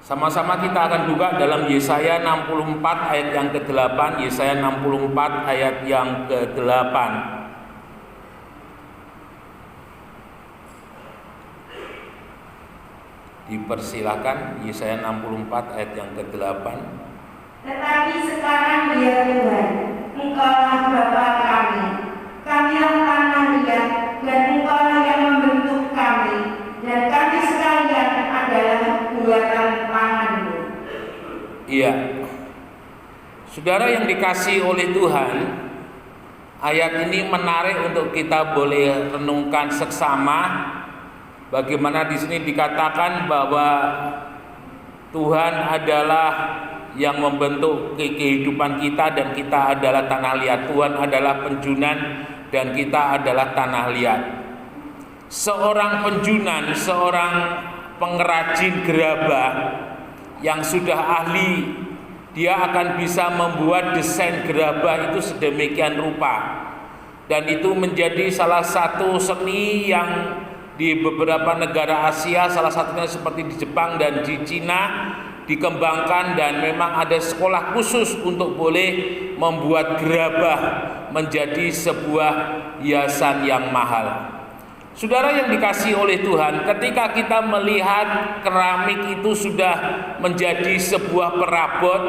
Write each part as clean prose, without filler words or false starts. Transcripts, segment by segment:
Sama-sama kita akan buka dalam Yesaya 64 ayat yang ke-8, Yesaya 64 ayat yang ke-8. Dipersilakan Yesaya 64 ayat yang ke-8. Tetapi sekarang ya Tuhan, Engkaulah Bapa kami, kamilah tanah liat, dan Engkaulah yang membentuk kami, dan kami sekalian adalah buatan tangan-Mu. Iya, saudara yang dikasihi oleh Tuhan, ayat ini menarik untuk kita boleh renungkan seksama. Bagaimana di sini dikatakan bahwa Tuhan adalah yang membentuk kehidupan kita dan kita adalah tanah liat. Tuhan adalah penjunan dan kita adalah tanah liat. Seorang penjunan, seorang pengrajin gerabah yang sudah ahli, dia akan bisa membuat desain gerabah itu sedemikian rupa. Dan itu menjadi salah satu seni yang di beberapa negara Asia, salah satunya seperti di Jepang dan di Cina, dikembangkan, dan memang ada sekolah khusus untuk boleh membuat gerabah menjadi sebuah hiasan yang mahal. Saudara yang dikasihi oleh Tuhan, ketika kita melihat keramik itu sudah menjadi sebuah perabot,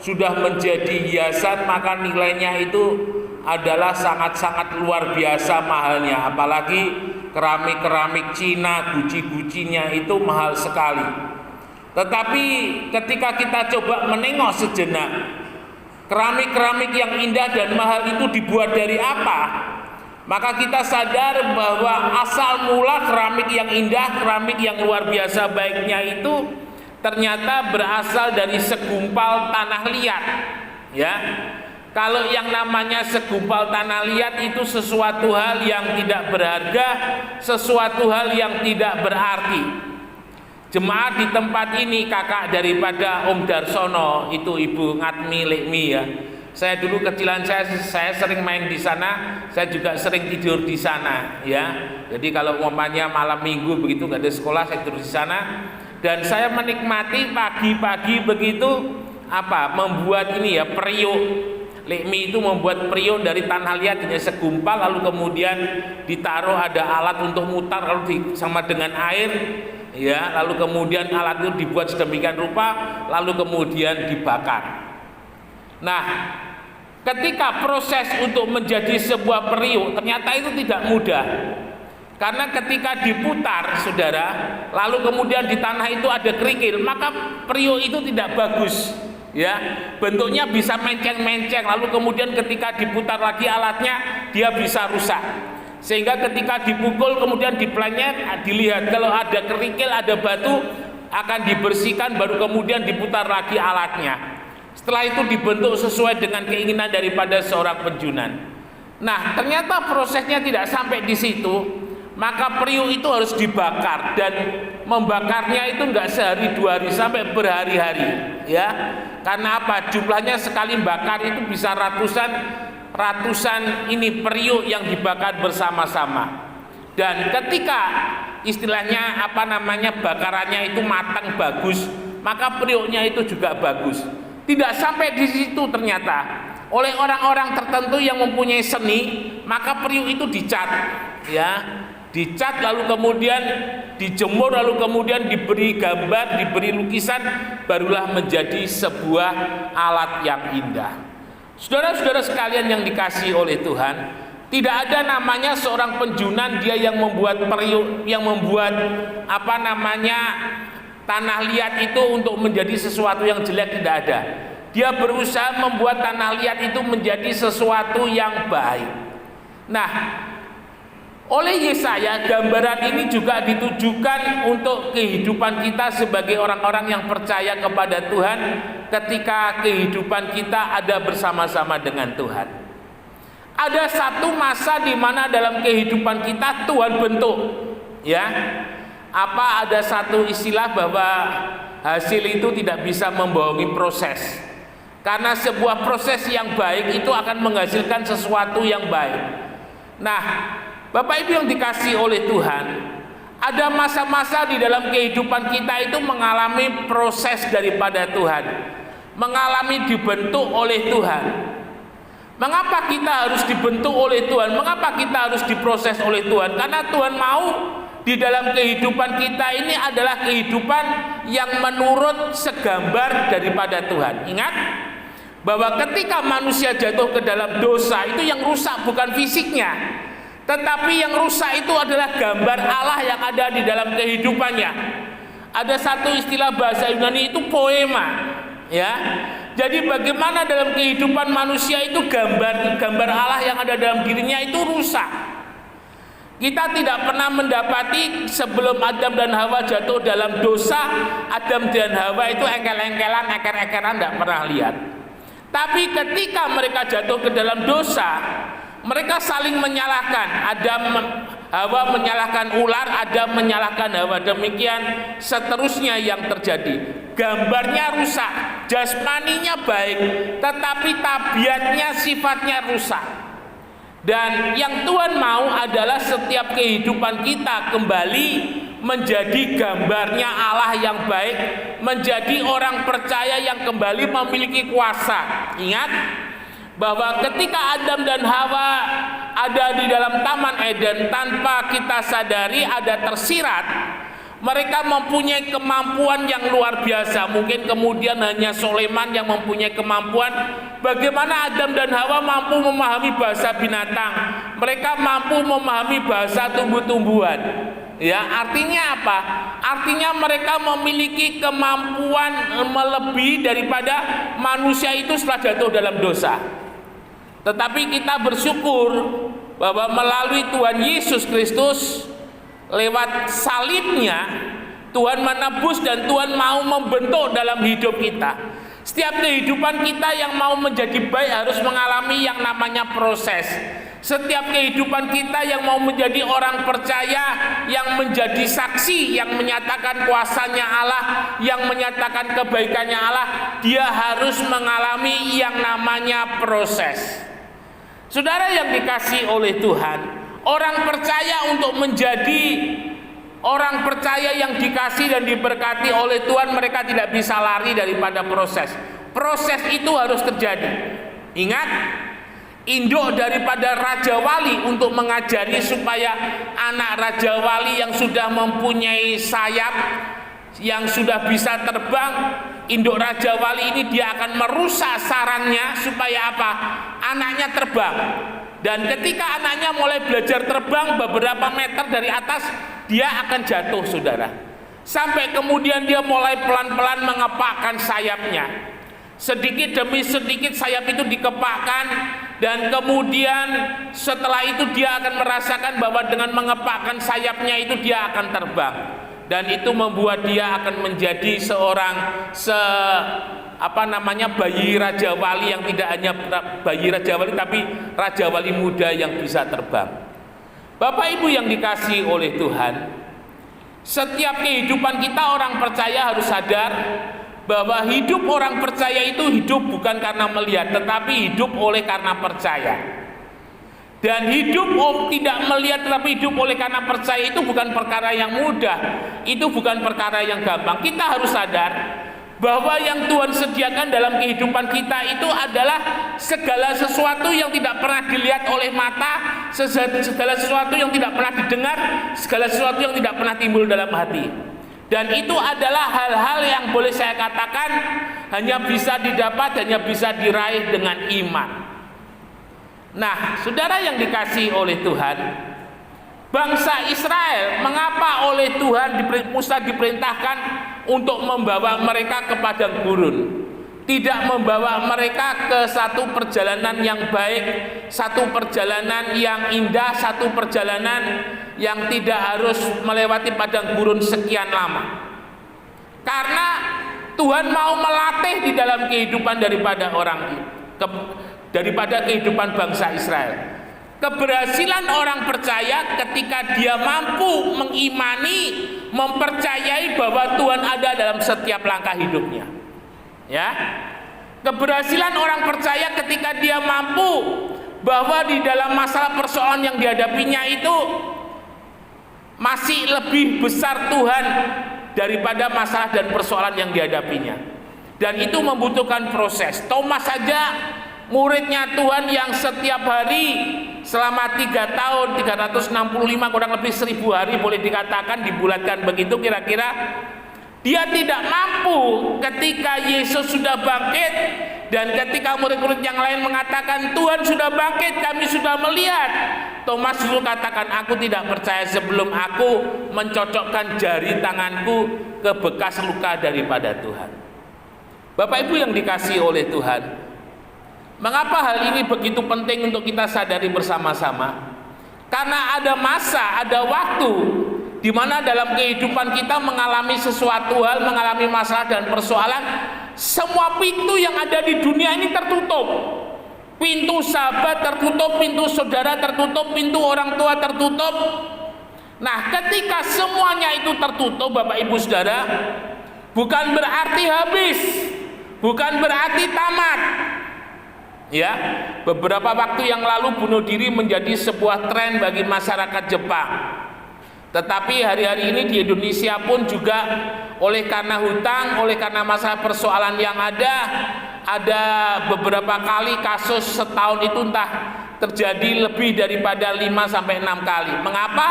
sudah menjadi hiasan, maka nilainya itu adalah sangat-sangat luar biasa mahalnya. Apalagi keramik-keramik Cina, guci-gucinya itu mahal sekali. Tetapi ketika kita coba menengok sejenak, keramik-keramik yang indah dan mahal itu dibuat dari apa? Maka kita sadar bahwa asal mula keramik yang indah, keramik yang luar biasa baiknya itu ternyata berasal dari segumpal tanah liat. Ya, kalau yang namanya segumpal tanah liat itu sesuatu hal yang tidak berharga, sesuatu hal yang tidak berarti. Jemaat di tempat ini, kakak daripada Om Darsono, itu Ibu Ngatmi Lekmi ya. Saya dulu kecilan saya sering main di sana, saya juga sering tidur di sana ya. Jadi kalau umpamanya malam minggu begitu nggak ada sekolah, saya tidur di sana. Dan saya menikmati pagi-pagi begitu membuat ini ya, periuk. Lekmi itu membuat periuk dari tanah liat hanya segumpal, lalu kemudian ditaruh ada alat untuk mutar lalu sama dengan air ya, lalu kemudian alat itu dibuat sedemikian rupa lalu kemudian dibakar. Nah, ketika proses untuk menjadi sebuah periuk ternyata itu tidak mudah. Karena ketika diputar, saudara, lalu kemudian di tanah itu ada kerikil, maka periuk itu tidak bagus. Ya, bentuknya bisa menceng-menceng, lalu kemudian ketika diputar lagi alatnya dia bisa rusak. Sehingga ketika dipukul kemudian diplenyet, dilihat kalau ada kerikil, ada batu, akan dibersihkan baru kemudian diputar lagi alatnya. Setelah itu dibentuk sesuai dengan keinginan daripada seorang penjunan. Nah, ternyata prosesnya tidak sampai di situ. Maka periuk itu harus dibakar, dan membakarnya itu enggak sehari dua hari, sampai berhari-hari ya. Karena apa? Jumlahnya sekali bakar itu bisa ratusan ini periuk yang dibakar bersama-sama. Dan ketika istilahnya bakarannya itu matang bagus, maka periuknya itu juga bagus. Tidak sampai di situ ternyata. Oleh orang-orang tertentu yang mempunyai seni, maka periuk itu dicat ya. Dicat lalu kemudian dijemur, lalu kemudian diberi gambar, diberi lukisan, barulah menjadi sebuah alat yang indah. Saudara-saudara sekalian yang dikasihi oleh Tuhan, tidak ada namanya seorang penjunan dia yang membuat periuk, yang membuat tanah liat itu untuk menjadi sesuatu yang jelek, tidak ada. Dia berusaha membuat tanah liat itu menjadi sesuatu yang baik. Nah, oleh Yesaya, gambaran ini juga ditujukan untuk kehidupan kita sebagai orang-orang yang percaya kepada Tuhan, ketika kehidupan kita ada bersama-sama dengan Tuhan. Ada satu masa di mana dalam kehidupan kita Tuhan bentuk, ya. Ada satu istilah bahwa hasil itu tidak bisa membohongi proses. Karena sebuah proses yang baik itu akan menghasilkan sesuatu yang baik. Nah, Bapak Ibu yang dikasihi oleh Tuhan, Ada masa-masa di dalam kehidupan kita itu mengalami proses daripada Tuhan, mengalami dibentuk oleh Tuhan. Mengapa kita harus dibentuk oleh Tuhan? Mengapa kita harus diproses oleh Tuhan? Karena Tuhan mau di dalam kehidupan kita ini adalah kehidupan yang menurut segambar daripada Tuhan. Ingat bahwa ketika manusia jatuh ke dalam dosa, itu yang rusak bukan fisiknya, tetapi yang rusak itu adalah gambar Allah yang ada di dalam kehidupannya. Ada satu istilah bahasa Yunani itu poema, ya. Jadi bagaimana dalam kehidupan manusia itu gambar Allah yang ada dalam dirinya itu rusak. Kita tidak pernah mendapati sebelum Adam dan Hawa jatuh dalam dosa, Adam dan Hawa itu engkel-engkelan, eker-ekeran, tidak pernah lihat. Tapi ketika mereka jatuh ke dalam dosa, mereka saling menyalahkan. Hawa menyalahkan ular, Adam menyalahkan Hawa. Demikian seterusnya yang terjadi. Gambarnya rusak, jasmaninya baik, tetapi tabiatnya, sifatnya rusak. Dan yang Tuhan mau adalah setiap kehidupan kita kembali menjadi gambarnya Allah yang baik, menjadi orang percaya yang kembali memiliki kuasa. Ingat bahwa ketika Adam dan Hawa ada di dalam Taman Eden, tanpa kita sadari ada tersirat, mereka mempunyai kemampuan yang luar biasa. Mungkin kemudian hanya Sulaiman yang mempunyai kemampuan. Bagaimana Adam dan Hawa mampu memahami bahasa binatang, mereka mampu memahami bahasa tumbuh-tumbuhan. Ya, artinya apa? Artinya mereka memiliki kemampuan melebihi daripada manusia itu setelah jatuh dalam dosa. Tetapi kita bersyukur bahwa melalui Tuhan Yesus Kristus, lewat salibnya Tuhan menebus dan Tuhan mau membentuk dalam hidup kita. Setiap kehidupan kita yang mau menjadi baik harus mengalami yang namanya proses. Setiap kehidupan kita yang mau menjadi orang percaya, yang menjadi saksi, yang menyatakan kuasanya Allah, yang menyatakan kebaikannya Allah, dia harus mengalami yang namanya proses. Saudara yang dikasihi oleh Tuhan, orang percaya untuk menjadi orang percaya yang dikasihi dan diberkati oleh Tuhan, mereka tidak bisa lari daripada proses. Proses itu harus terjadi. Ingat, induk daripada Raja Wali untuk mengajari supaya anak Raja Wali yang sudah mempunyai sayap, yang sudah bisa terbang, induk Raja Wali ini dia akan merusak sarangnya supaya apa? Anaknya terbang. Dan ketika anaknya mulai belajar terbang beberapa meter dari atas, dia akan jatuh, saudara. Sampai kemudian dia mulai pelan-pelan mengepakkan sayapnya. Sedikit demi sedikit sayap itu dikepakkan, dan kemudian setelah itu dia akan merasakan bahwa dengan mengepakkan sayapnya itu dia akan terbang. Dan itu membuat dia akan menjadi seorang bayi Raja Wali, yang tidak hanya bayi Raja Wali tapi Raja Wali muda yang bisa terbang. Bapak Ibu yang dikasihi oleh Tuhan, setiap kehidupan kita orang percaya harus sadar bahwa hidup orang percaya itu hidup bukan karena melihat, tetapi hidup oleh karena percaya. Dan hidup tidak melihat tetapi hidup oleh karena percaya itu bukan perkara yang mudah, itu bukan perkara yang gampang. Kita harus sadar bahwa yang Tuhan sediakan dalam kehidupan kita itu adalah segala sesuatu yang tidak pernah dilihat oleh mata, segala sesuatu yang tidak pernah didengar, segala sesuatu yang tidak pernah timbul dalam hati. Dan itu adalah hal-hal yang boleh saya katakan hanya bisa didapat, hanya bisa diraih dengan iman. Nah, saudara yang dikasihi oleh Tuhan, bangsa Israel, mengapa oleh Tuhan Musa diperintahkan untuk membawa mereka ke padang gurun, tidak membawa mereka ke satu perjalanan yang baik, satu perjalanan yang indah, satu perjalanan yang tidak harus melewati padang gurun sekian lama? Karena Tuhan mau melatih di dalam kehidupan daripada daripada kehidupan bangsa Israel. Keberhasilan orang percaya ketika dia mampu mengimani, mempercayai bahwa Tuhan ada dalam setiap langkah hidupnya. Ya. Keberhasilan orang percaya ketika dia mampu bahwa di dalam masalah persoalan yang dihadapinya itu masih lebih besar Tuhan daripada masalah dan persoalan yang dihadapinya. Dan itu membutuhkan proses. Thomas saja muridnya Tuhan yang setiap hari selama 3 tahun 365 kurang lebih 1000 hari boleh dikatakan dibulatkan begitu kira-kira, dia tidak mampu ketika Yesus sudah bangkit dan ketika murid-murid yang lain mengatakan Tuhan sudah bangkit, kami sudah melihat. Thomas dulu katakan, aku tidak percaya sebelum aku mencocokkan jari tanganku ke bekas luka daripada Tuhan. Bapak Ibu yang dikasihi oleh Tuhan, mengapa hal ini begitu penting untuk kita sadari bersama-sama? Karena ada masa, ada waktu di mana dalam kehidupan kita mengalami sesuatu hal, mengalami masalah dan persoalan, semua pintu yang ada di dunia ini tertutup. Pintu sahabat tertutup, pintu saudara tertutup, pintu orang tua tertutup. Nah, ketika semuanya itu tertutup, Bapak Ibu Saudara, bukan berarti habis, bukan berarti tamat. Ya, beberapa waktu yang lalu bunuh diri menjadi sebuah tren bagi masyarakat Jepang. Tetapi hari-hari ini di Indonesia pun juga oleh karena hutang, oleh karena masalah persoalan yang ada beberapa kali kasus setahun itu entah terjadi lebih daripada 5 sampai 6 kali. Mengapa?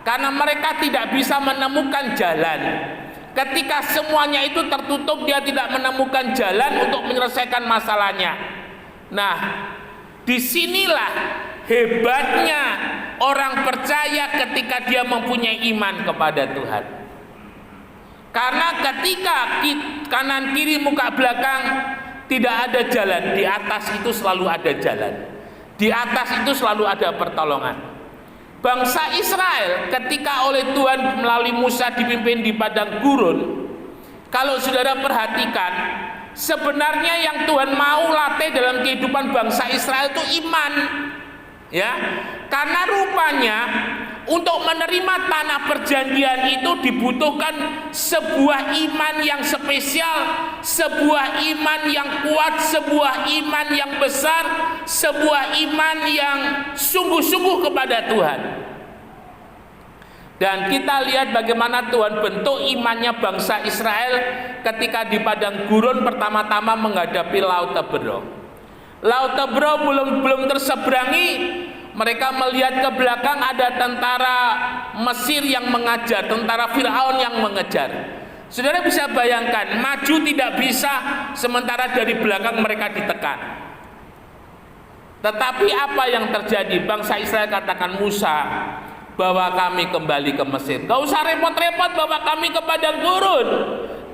Karena mereka tidak bisa menemukan jalan. Ketika semuanya itu tertutup, dia tidak menemukan jalan untuk menyelesaikan masalahnya. Nah, disinilah hebatnya orang percaya ketika dia mempunyai iman kepada Tuhan. Karena ketika kanan kiri muka belakang tidak ada jalan, di atas itu selalu ada jalan. Di atas itu selalu ada pertolongan. Bangsa Israel ketika oleh Tuhan melalui Musa dipimpin di padang gurun, kalau saudara perhatikan, sebenarnya yang Tuhan mau latih dalam kehidupan bangsa Israel itu iman. Ya, karena rupanya untuk menerima tanah perjanjian itu dibutuhkan sebuah iman yang spesial, sebuah iman yang kuat, sebuah iman yang besar, sebuah iman yang sungguh-sungguh kepada Tuhan. Dan kita lihat bagaimana Tuhan bentuk imannya bangsa Israel ketika di padang gurun pertama-tama menghadapi Laut Teberau. Laut Teberau belum terseberangi, mereka melihat ke belakang ada tentara Mesir yang mengajar, tentara Firaun yang mengejar. Saudara bisa bayangkan, maju tidak bisa sementara dari belakang mereka ditekan. Tetapi apa yang terjadi? Bangsa Israel katakan, Musa, bawa kami kembali ke Mesir. Gak usah repot-repot bawa kami ke padang gurun,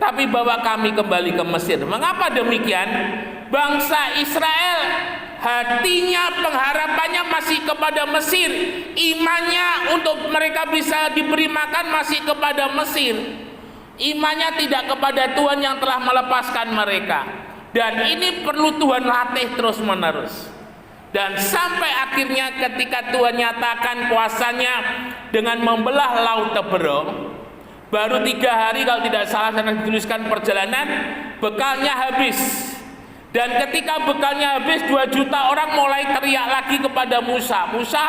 tapi bawa kami kembali ke Mesir. Mengapa demikian? Bangsa Israel hatinya, pengharapannya masih kepada Mesir, imannya untuk mereka bisa diberi makan masih kepada Mesir, imannya tidak kepada Tuhan yang telah melepaskan mereka. Dan ini perlu Tuhan latih terus menerus. Dan sampai akhirnya ketika Tuhan nyatakan kuasanya dengan membelah Laut Teberau, baru 3 hari kalau tidak salah saya dituliskan perjalanan, bekalnya habis. Dan ketika bekalnya habis, 2 juta orang mulai teriak lagi kepada Musa, Musa,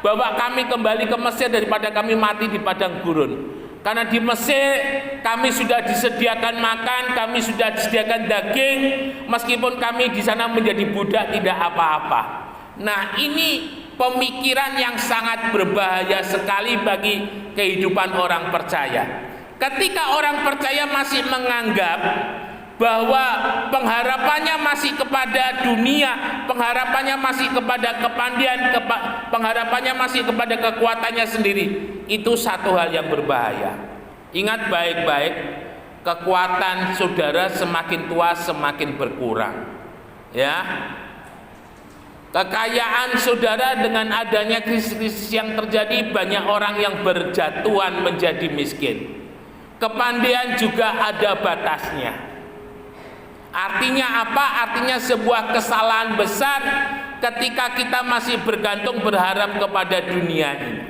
bawa kami kembali ke Mesir daripada kami mati di padang gurun. Karena di Mesir kami sudah disediakan makan, kami sudah disediakan daging, meskipun kami di sana menjadi budak tidak apa-apa. Nah, ini pemikiran yang sangat berbahaya sekali bagi kehidupan orang percaya. Ketika orang percaya masih menganggap bahwa pengharapannya masih kepada dunia, pengharapannya masih kepada kepandian, pengharapannya masih kepada kekuatannya sendiri, itu satu hal yang berbahaya. Ingat baik-baik, kekuatan saudara semakin tua semakin berkurang. Ya, kekayaan saudara dengan adanya krisis yang terjadi, banyak orang yang berjatuhan menjadi miskin. Kepandian juga ada batasnya. Artinya apa? Artinya sebuah kesalahan besar ketika kita masih bergantung berharap kepada dunia ini.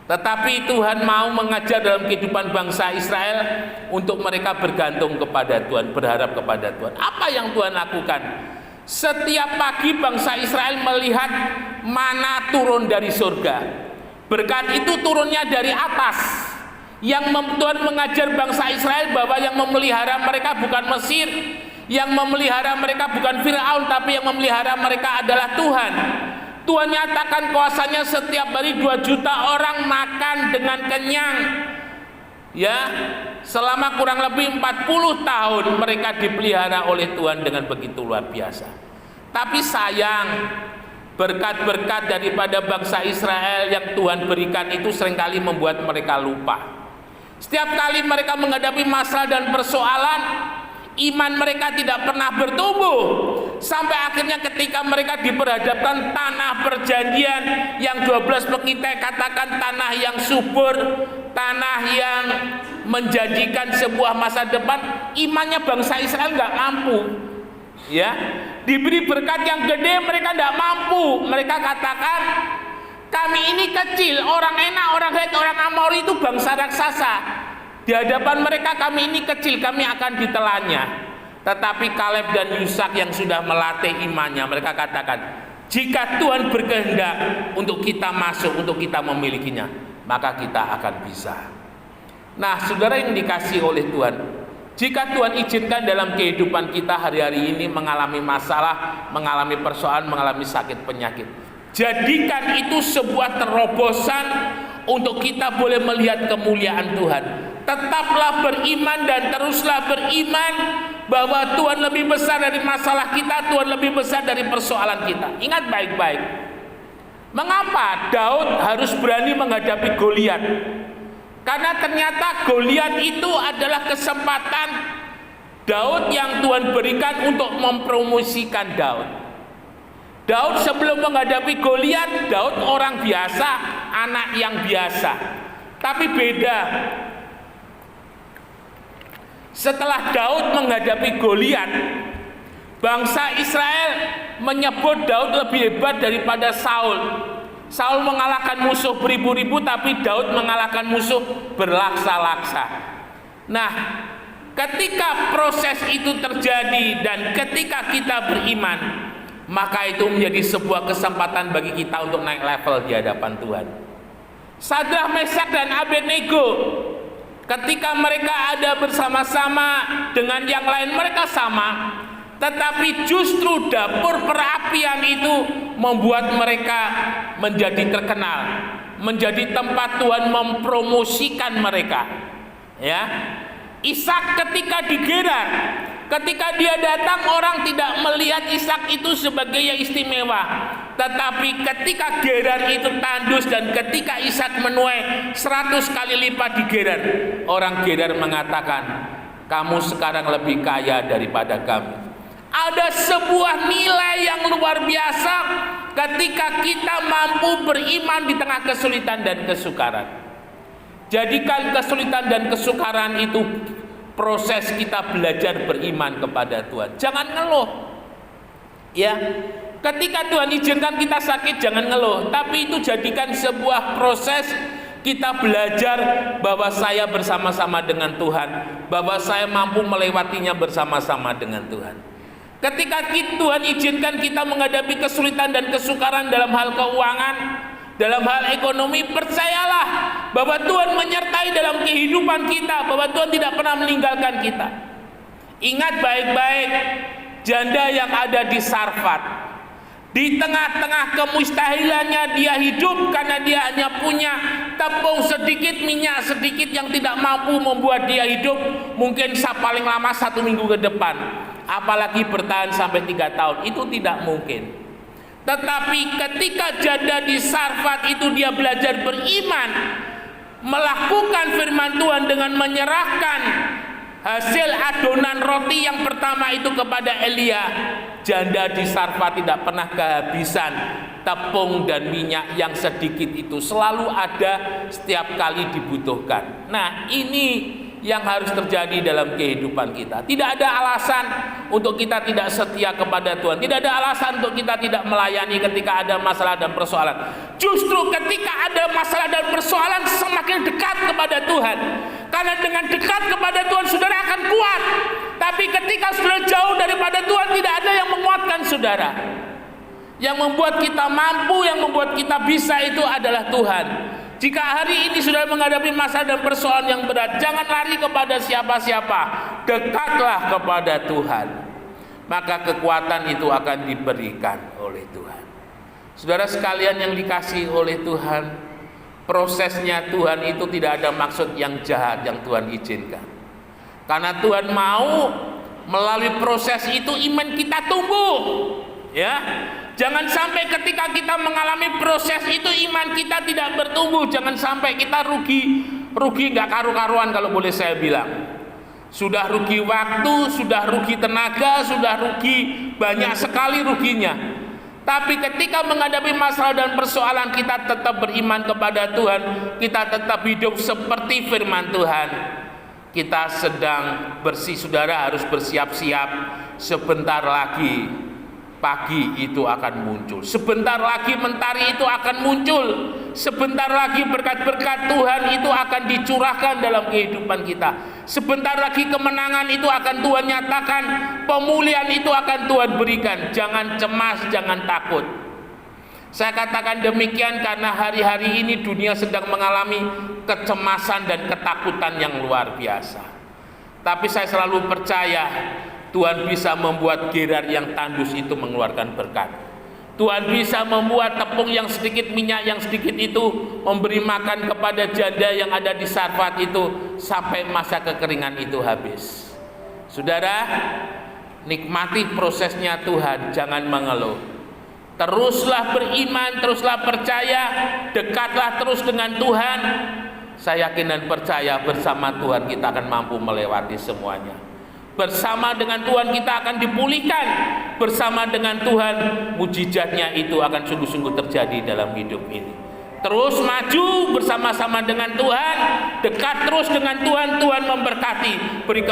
Tetapi Tuhan mau mengajar dalam kehidupan bangsa Israel untuk mereka bergantung kepada Tuhan, berharap kepada Tuhan. Apa yang Tuhan lakukan? Setiap pagi bangsa Israel melihat mana turun dari surga. Berkat itu turunnya dari atas. Tuhan mengajar bangsa Israel bahwa yang memelihara mereka bukan Mesir, yang memelihara mereka bukan Firaun, tapi yang memelihara mereka adalah Tuhan. Tuhan nyatakan kuasanya setiap hari 2 juta orang makan dengan kenyang. Ya, selama kurang lebih 40 tahun mereka dipelihara oleh Tuhan dengan begitu luar biasa. Tapi sayang, berkat-berkat daripada bangsa Israel yang Tuhan berikan itu seringkali membuat mereka lupa. Setiap kali mereka menghadapi masalah dan persoalan, iman mereka tidak pernah bertumbuh. Sampai akhirnya ketika mereka diperhadapkan tanah perjanjian yang 12 pengintai katakan tanah yang subur, tanah yang menjanjikan sebuah masa depan, imannya bangsa Israel nggak mampu. Ya, diberi berkat yang gede mereka tidak mampu. Mereka katakan, kami ini kecil, orang enak, orang Het, orang Amori itu bangsa raksasa. Di hadapan mereka kami ini kecil, kami akan ditelannya. Tetapi Kaleb dan Yusak yang sudah melatih imannya, mereka katakan, jika Tuhan berkehendak untuk kita masuk, untuk kita memilikinya, maka kita akan bisa. Nah, saudara yang dikasihi oleh Tuhan, jika Tuhan izinkan dalam kehidupan kita hari-hari ini mengalami masalah, mengalami persoalan, mengalami sakit penyakit, jadikan itu sebuah terobosan untuk kita boleh melihat kemuliaan Tuhan. Tetaplah beriman dan teruslah beriman bahwa Tuhan lebih besar dari masalah kita, Tuhan lebih besar dari persoalan kita. Ingat baik-baik. Mengapa Daud harus berani menghadapi Goliat? Karena ternyata Goliat itu adalah kesempatan Daud yang Tuhan berikan untuk mempromosikan Daud. Daud sebelum menghadapi Goliat, Daud orang biasa, anak yang biasa. Tapi beda. Setelah Daud menghadapi Goliat, bangsa Israel menyebut Daud lebih hebat daripada Saul. Saul mengalahkan musuh beribu-ribu, tapi Daud mengalahkan musuh berlaksa-laksa. Nah, ketika proses itu terjadi dan ketika kita beriman, maka itu menjadi sebuah kesempatan bagi kita untuk naik level di hadapan Tuhan. Sadrak, Mesak, dan Abednego, ketika mereka ada bersama-sama dengan yang lain, mereka sama, tetapi justru dapur perapian itu membuat mereka menjadi terkenal, menjadi tempat Tuhan mempromosikan mereka. Ya, Ishak ketika di Gerar, ketika dia datang, orang tidak melihat Ishak itu sebagai yang istimewa. Tetapi ketika Gerar itu tandus dan ketika Ishak menuai 100 kali lipat di Gerar, orang Gerar mengatakan, kamu sekarang lebih kaya daripada kami. Ada sebuah nilai yang luar biasa ketika kita mampu beriman di tengah kesulitan dan kesukaran. Jadikan kesulitan dan kesukaran itu proses kita belajar beriman kepada Tuhan. Jangan ngeluh. Ya, ketika Tuhan izinkan kita sakit, jangan ngeluh, tapi itu jadikan sebuah proses kita belajar bahwa saya bersama-sama dengan Tuhan, bahwa saya mampu melewatinya bersama-sama dengan Tuhan. Ketika Tuhan izinkan kita menghadapi kesulitan dan kesukaran dalam hal keuangan, dalam hal ekonomi, percayalah bahwa Tuhan menyertai dalam kehidupan kita, bahwa Tuhan tidak pernah meninggalkan kita. Ingat baik-baik, janda yang ada di Sarfat, di tengah-tengah kemustahilannya dia hidup karena dia hanya punya tepung sedikit, minyak sedikit yang tidak mampu membuat dia hidup mungkin paling lama 1 minggu ke depan, apalagi bertahan sampai 3 tahun. Itu tidak mungkin. Tetapi ketika janda di Sarfat itu dia belajar beriman, melakukan firman Tuhan dengan menyerahkan hasil adonan roti yang pertama itu kepada Elia, janda di Sarfat tidak pernah kehabisan tepung dan minyak yang sedikit itu, selalu ada setiap kali dibutuhkan. Nah, ini yang harus terjadi dalam kehidupan kita. Tidak ada alasan untuk kita tidak setia kepada Tuhan. Tidak ada alasan untuk kita tidak melayani ketika ada masalah dan persoalan. Justru ketika ada masalah dan persoalan, semakin dekat kepada Tuhan. Karena dengan dekat kepada Tuhan, saudara akan kuat. Tapi ketika saudara jauh daripada Tuhan, tidak ada yang menguatkan saudara. Yang membuat kita mampu, yang membuat kita bisa itu adalah Tuhan. Jika hari ini sudah menghadapi masalah dan persoalan yang berat, jangan lari kepada siapa-siapa, dekatlah kepada Tuhan. Maka kekuatan itu akan diberikan oleh Tuhan. Saudara sekalian yang dikasihi oleh Tuhan, prosesnya Tuhan itu tidak ada maksud yang jahat yang Tuhan izinkan. Karena Tuhan mau melalui proses itu iman kita tumbuh. Ya, jangan sampai ketika kita mengalami proses itu iman kita tidak bertumbuh. Jangan sampai kita rugi nggak karu-karuan kalau boleh saya bilang. Sudah rugi waktu, sudah rugi tenaga, sudah rugi banyak sekali ruginya. Tapi ketika menghadapi masalah dan persoalan kita tetap beriman kepada Tuhan, kita tetap hidup seperti firman Tuhan. Kita sedang saudara harus bersiap-siap, sebentar lagi pagi itu akan muncul, sebentar lagi mentari itu akan muncul, sebentar lagi berkat-berkat Tuhan itu akan dicurahkan dalam kehidupan kita, sebentar lagi kemenangan itu akan Tuhan nyatakan, pemulihan itu akan Tuhan berikan. Jangan cemas, jangan takut. Saya katakan demikian karena hari-hari ini dunia sedang mengalami kecemasan dan ketakutan yang luar biasa. Tapi saya selalu percaya Tuhan bisa membuat gerar yang tandus itu mengeluarkan berkat. Tuhan bisa membuat tepung yang sedikit, minyak yang sedikit itu memberi makan kepada janda yang ada di Sarfat itu sampai masa kekeringan itu habis. Saudara, nikmati prosesnya Tuhan, jangan mengeluh. Teruslah beriman, teruslah percaya, dekatlah terus dengan Tuhan. Saya yakin dan percaya bersama Tuhan kita akan mampu melewati semuanya. Bersama dengan Tuhan kita akan dipulihkan. Bersama dengan Tuhan mujizatnya itu akan sungguh-sungguh terjadi dalam hidup ini. Terus maju bersama-sama dengan Tuhan, dekat terus dengan Tuhan. Tuhan memberkati, beri